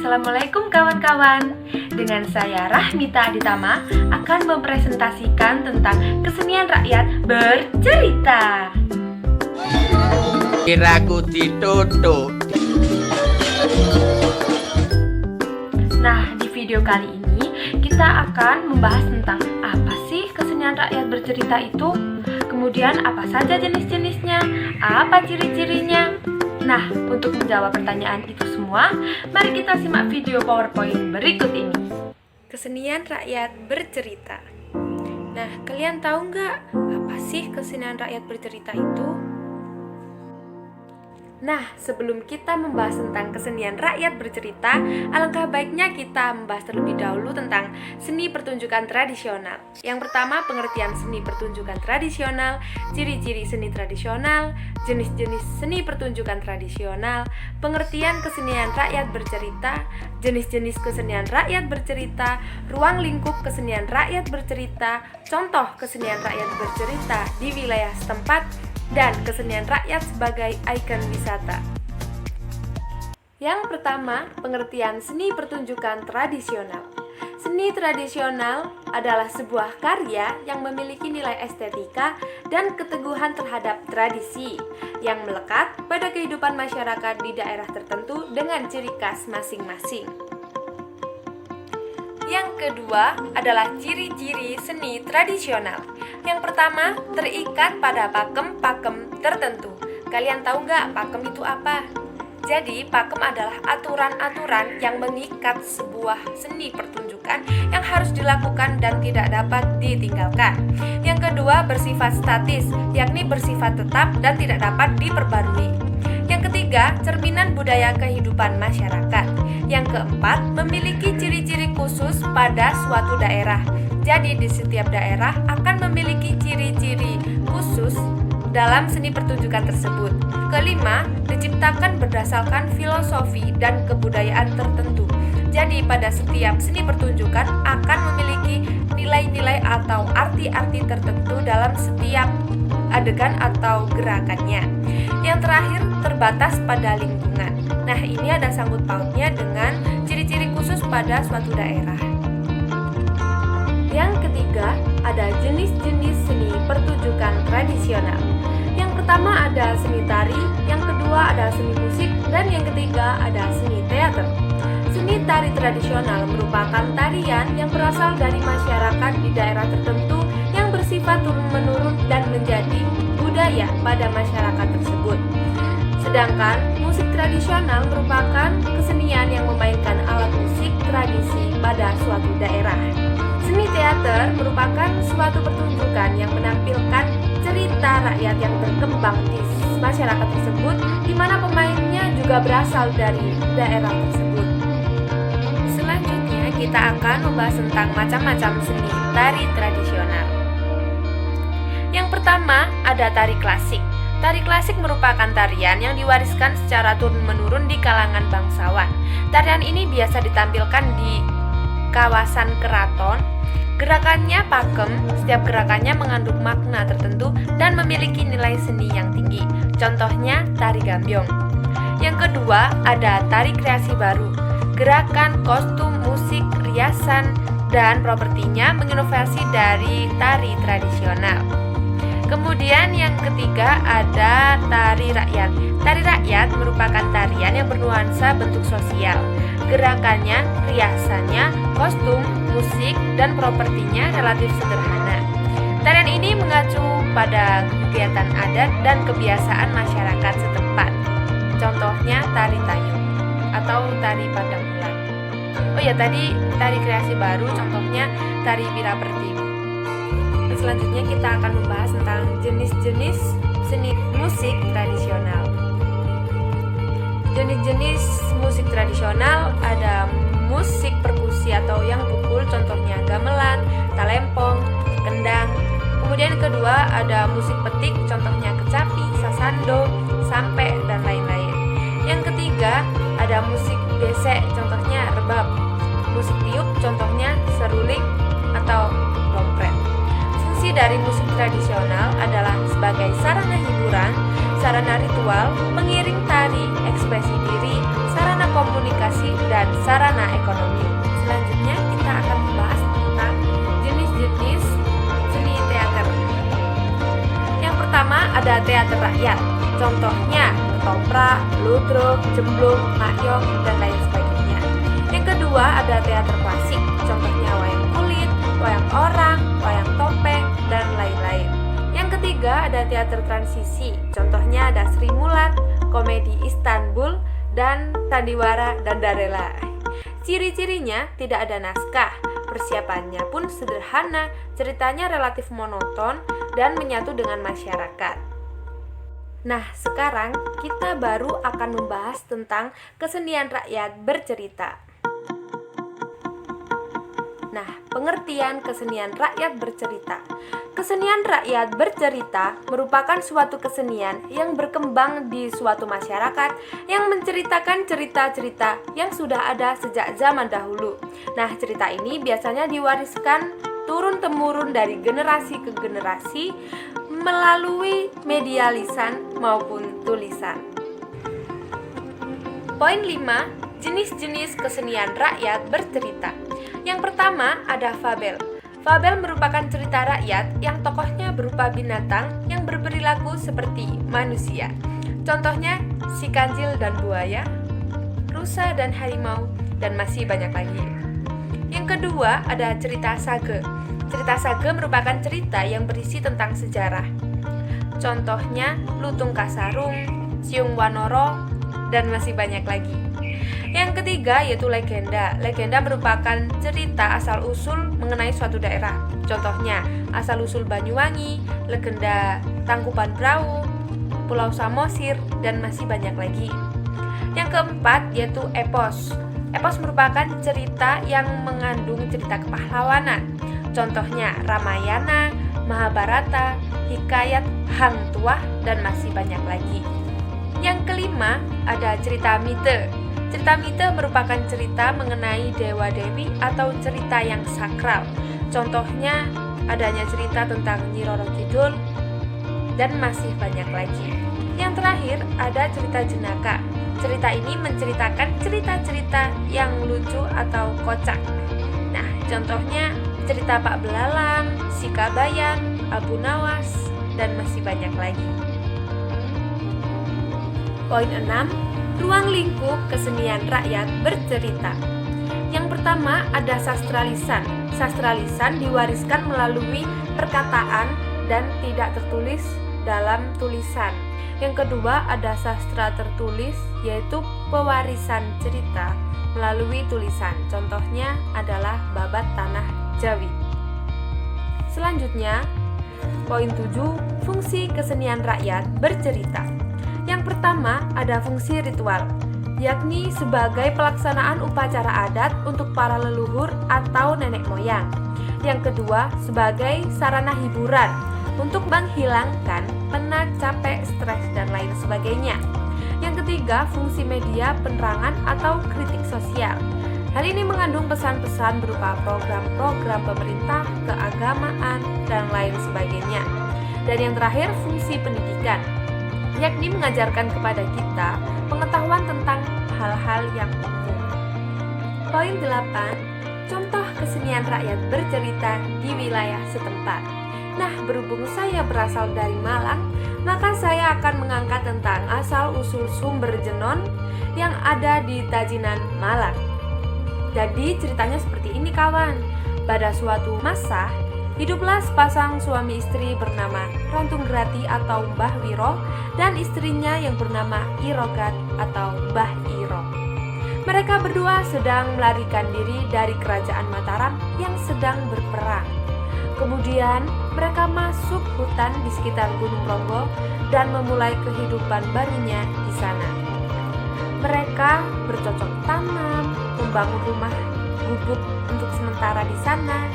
Assalamualaikum kawan-kawan. Dengan saya Rahmita Aditama akan mempresentasikan tentang kesenian rakyat bercerita. Kiraku ditutup. Nah, di video kali ini kita akan membahas tentang apa sih kesenian rakyat bercerita itu, kemudian apa saja jenis-jenisnya, apa ciri-cirinya. Nah, untuk menjawab pertanyaan itu semua, mari kita simak video PowerPoint berikut ini. Kesenian rakyat bercerita. Nah, kalian tahu nggak apa sih kesenian rakyat bercerita itu? Nah, sebelum kita membahas tentang kesenian rakyat bercerita, alangkah baiknya kita membahas terlebih dahulu tentang seni pertunjukan tradisional. Yang pertama, pengertian seni pertunjukan tradisional, ciri-ciri seni tradisional, jenis-jenis seni pertunjukan tradisional, pengertian kesenian rakyat bercerita, jenis-jenis kesenian rakyat bercerita, ruang lingkup kesenian rakyat bercerita, contoh kesenian rakyat bercerita di wilayah setempat, dan kesenian rakyat sebagai ikon wisata. Yang pertama, pengertian seni pertunjukan tradisional. Seni tradisional adalah sebuah karya yang memiliki nilai estetika dan keteguhan terhadap tradisi yang melekat pada kehidupan masyarakat di daerah tertentu dengan ciri khas masing-masing. Yang kedua adalah ciri-ciri seni tradisional. Yang pertama, terikat pada pakem-pakem tertentu. Kalian tahu nggak pakem itu apa? Jadi, pakem adalah aturan-aturan yang mengikat sebuah seni pertunjukan yang harus dilakukan dan tidak dapat ditinggalkan. Yang kedua, bersifat statis, yakni bersifat tetap dan tidak dapat diperbarui. Yang ketiga, cerminan budaya kehidupan masyarakat. Yang keempat, memiliki ciri-ciri khusus pada suatu daerah. Jadi di setiap daerah akan memiliki ciri-ciri khusus dalam seni pertunjukan tersebut. Kelima, diciptakan berdasarkan filosofi dan kebudayaan tertentu. Jadi pada setiap seni pertunjukan akan memiliki nilai-nilai atau arti-arti tertentu dalam setiap adegan atau gerakannya. Yang terakhir, terbatas pada lingkungan. Nah, ini ada sangkut pautnya dengan ciri-ciri khusus pada suatu daerah. Yang ketiga, ada jenis-jenis seni pertunjukan tradisional. Yang pertama ada seni tari, yang kedua ada seni musik, dan yang ketiga ada seni teater. Seni tari tradisional merupakan tarian yang berasal dari masyarakat di daerah tertentu yang bersifat turun-menurun dan menjadi budaya pada masyarakat tersebut. Sedangkan musik tradisional merupakan kesenian yang memainkan alat musik tradisi pada suatu daerah. Seni teater merupakan suatu pertunjukan yang menampilkan cerita rakyat yang berkembang di masyarakat tersebut, di mana pemainnya juga berasal dari daerah tersebut. Selanjutnya kita akan membahas tentang macam-macam seni tari tradisional. Yang pertama ada tari klasik. Tari klasik merupakan tarian yang diwariskan secara turun-menurun di kalangan bangsawan. Tarian ini biasa ditampilkan di kawasan keraton. Gerakannya pakem, setiap gerakannya mengandung makna tertentu dan memiliki nilai seni yang tinggi. Contohnya tari gambyong. Yang kedua ada tari kreasi baru. Gerakan, kostum, musik, riasan, dan propertinya menginovasi dari tari tradisional. Kemudian yang ketiga ada tari rakyat. Tari rakyat merupakan tarian yang bernuansa bentuk sosial. Gerakannya, riasannya, kostum, musik, dan propertinya relatif sederhana. Tarian ini mengacu pada kegiatan adat dan kebiasaan masyarakat setempat. Contohnya tari tayub atau tari pandang bulan. Oh ya, tadi tari kreasi baru, contohnya tari Wira Pertiwi. Selanjutnya kita akan membahas tentang jenis-jenis seni musik tradisional. Jenis-jenis musik tradisional ada musik perkusi atau yang pukul, contohnya gamelan, talempong, kendang. Kemudian kedua ada musik petik, contohnya kecapi, sasando, sampe, dan lain-lain. Yang ketiga ada musik gesek, contohnya rebab. Musik tiup, contohnya seruling atau dompret. Fungsi dari musik tradisional adalah sebagai sarana hiburan, sarana ritual, mengiring tari, ekspresi diri, sarana komunikasi, dan dan sarana ekonomi. Selanjutnya kita akan membahas tentang jenis-jenis seni teater. Yang pertama ada teater rakyat. Contohnya ketoprak, ludruk, jemblung, makyong, dan lain sebagainya. Yang kedua ada teater klasik. Contohnya wayang kulit, wayang orang, wayang topeng, dan lain-lain. Yang ketiga ada teater transisi. Contohnya ada Sri Mulat, Komedi Istanbul, dan Sandiwara dan Darela. Ciri-cirinya tidak ada naskah, persiapannya pun sederhana, ceritanya relatif monoton dan menyatu dengan masyarakat. Nah, sekarang kita baru akan membahas tentang kesenian rakyat bercerita. Nah, pengertian kesenian rakyat bercerita. Kesenian rakyat bercerita merupakan suatu kesenian yang berkembang di suatu masyarakat yang menceritakan cerita-cerita yang sudah ada sejak zaman dahulu. Nah, cerita ini biasanya diwariskan turun-temurun dari generasi ke generasi melalui media lisan maupun tulisan. Poin 5, jenis-jenis kesenian rakyat bercerita. Yang pertama ada fabel. Fabel merupakan cerita rakyat yang tokohnya berupa binatang yang berperilaku seperti manusia. Contohnya si kancil dan buaya, rusa dan harimau, dan masih banyak lagi. Yang kedua ada cerita sage. Cerita sage merupakan cerita yang berisi tentang sejarah. Contohnya Lutung Kasarung, Siung Wanoro, dan masih banyak lagi. Yang ketiga yaitu legenda. Legenda merupakan cerita asal-usul mengenai suatu daerah. Contohnya asal-usul Banyuwangi, legenda Tangkuban Perahu, Pulau Samosir, dan masih banyak lagi. Yang keempat yaitu epos. Epos merupakan cerita yang mengandung cerita kepahlawanan. Contohnya Ramayana, Mahabharata, Hikayat Hang Tuah, dan masih banyak lagi. Yang kelima ada cerita mite. Cerita mite merupakan cerita mengenai dewa-dewi atau cerita yang sakral. Contohnya adanya cerita tentang Nyi Roro Kidul dan masih banyak lagi. Yang terakhir ada cerita jenaka. Cerita ini menceritakan cerita-cerita yang lucu atau kocak. Nah, contohnya cerita Pak Belalang, Si Kabayan, Abu Nawas, dan masih banyak lagi. Poin 6, ruang lingkup kesenian rakyat bercerita. Yang pertama ada sastra lisan. Sastra lisan diwariskan melalui perkataan dan tidak tertulis dalam tulisan. Yang kedua ada sastra tertulis, yaitu pewarisan cerita melalui tulisan. Contohnya adalah Babat Tanah Jawi. Selanjutnya, poin 7, fungsi kesenian rakyat bercerita. Yang pertama ada fungsi ritual, yakni sebagai pelaksanaan upacara adat untuk para leluhur atau nenek moyang. Yang kedua sebagai sarana hiburan untuk menghilangkan penat, capek, stres, dan lain sebagainya. Yang ketiga fungsi media penerangan atau kritik sosial. Hal ini mengandung pesan-pesan berupa program-program pemerintah, keagamaan, dan lain sebagainya. Dan yang terakhir fungsi pendidikan, yakni mengajarkan kepada kita pengetahuan tentang hal-hal yang umum. Poin 8, contoh kesenian rakyat bercerita di wilayah setempat. Nah, berhubung saya berasal dari Malang, maka saya akan mengangkat tentang asal-usul sumber Jenon yang ada di Tajinan, Malang. Jadi ceritanya seperti ini kawan. Pada suatu masa, hiduplah sepasang suami istri bernama Rantung Grati atau Mbah Wiro dan istrinya yang bernama Irogat atau Mbah Iro. Mereka berdua sedang melarikan diri dari kerajaan Mataram yang sedang berperang. Kemudian mereka masuk hutan di sekitar Gunung Ronggo dan memulai kehidupan barunya di sana. Mereka bercocok tanam, membangun rumah gubuk untuk sementara di sana,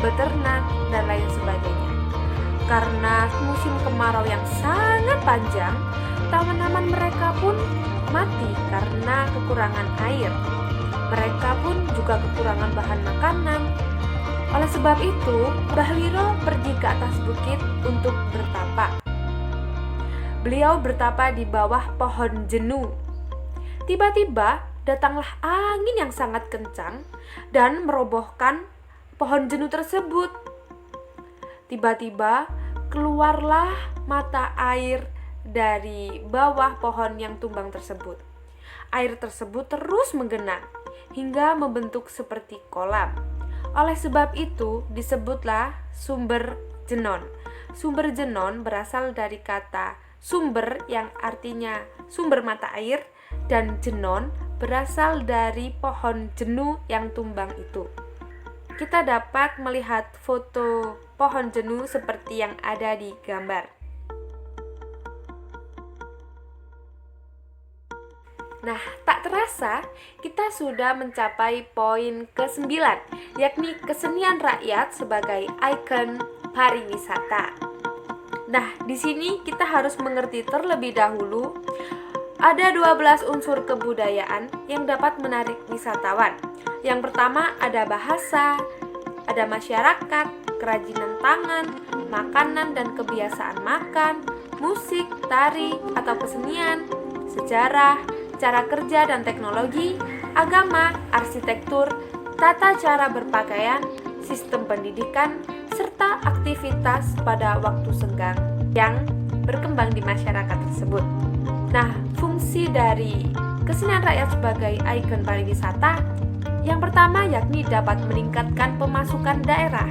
beternak, dan lain sebagainya. Karena musim kemarau yang sangat panjang, tanaman mereka pun mati karena kekurangan air. Mereka pun juga kekurangan bahan makanan. Oleh sebab itu, Mbah Wiro pergi ke atas bukit untuk bertapa. Beliau bertapa di bawah pohon jenu. Tiba-tiba datanglah angin yang sangat kencang dan merobohkan pohon jenuh tersebut. Tiba-tiba keluarlah mata air dari bawah pohon yang tumbang tersebut. Air tersebut terus menggenang hingga membentuk seperti kolam. Oleh sebab itu disebutlah sumber Jenon. Sumber Jenon berasal dari kata sumber yang artinya sumber mata air, dan Jenon berasal dari pohon jenuh yang tumbang itu. Kita dapat melihat foto pohon jenuh seperti yang ada di gambar. Nah, tak terasa kita sudah mencapai poin ke-9, yakni kesenian rakyat sebagai ikon pariwisata. Nah, di sini kita harus mengerti terlebih dahulu ada 12 unsur kebudayaan yang dapat menarik wisatawan. Yang pertama ada bahasa, ada masyarakat, kerajinan tangan, makanan dan kebiasaan makan, musik, tari atau kesenian, sejarah, cara kerja dan teknologi, agama, arsitektur, tata cara berpakaian, sistem pendidikan, serta aktivitas pada waktu senggang yang berkembang di masyarakat tersebut. Nah, fungsi dari kesenian rakyat sebagai ikon pariwisata yang pertama yakni dapat meningkatkan pemasukan daerah,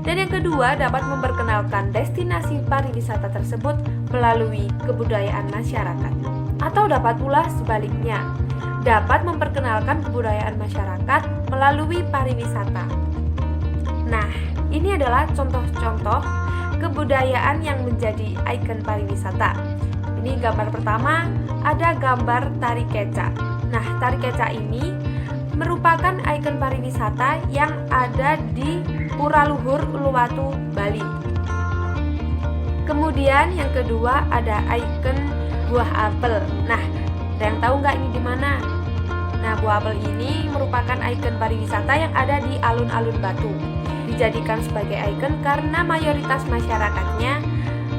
dan yang kedua dapat memperkenalkan destinasi pariwisata tersebut melalui kebudayaan masyarakat. Atau dapat pula sebaliknya, dapat memperkenalkan kebudayaan masyarakat melalui pariwisata. Nah, ini adalah contoh-contoh kebudayaan yang menjadi ikon pariwisata. Ini gambar pertama, ada gambar tari kecak. Nah, tari kecak ini merupakan ikon pariwisata yang ada di Pura Luhur, Uluwatu, Bali. Kemudian yang kedua ada ikon buah apel. Nah, ada yang tahu nggak ini di mana? Nah, buah apel ini merupakan ikon pariwisata yang ada di alun-alun Batu. Dijadikan sebagai ikon karena mayoritas masyarakatnya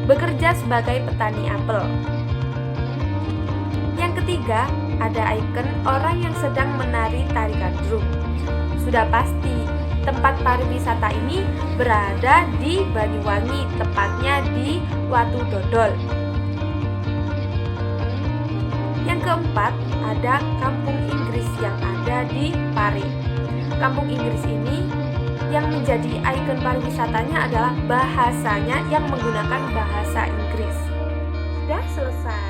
bekerja sebagai petani apel. Yang ketiga, ada ikon orang yang sedang menari tari gandrung. Sudah pasti, tempat pariwisata ini berada di Banyuwangi, tepatnya di Watu Dodol. Yang keempat, ada Kampung Inggris yang ada di Pari. Kampung Inggris ini yang menjadi ikon pariwisatanya adalah bahasanya yang menggunakan bahasa Inggris. Sudah selesai.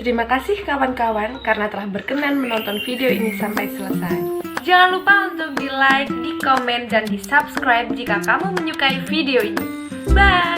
Terima kasih kawan-kawan karena telah berkenan menonton video ini sampai selesai. Jangan lupa untuk di like, di komen, dan di subscribe jika kamu menyukai video ini. Bye!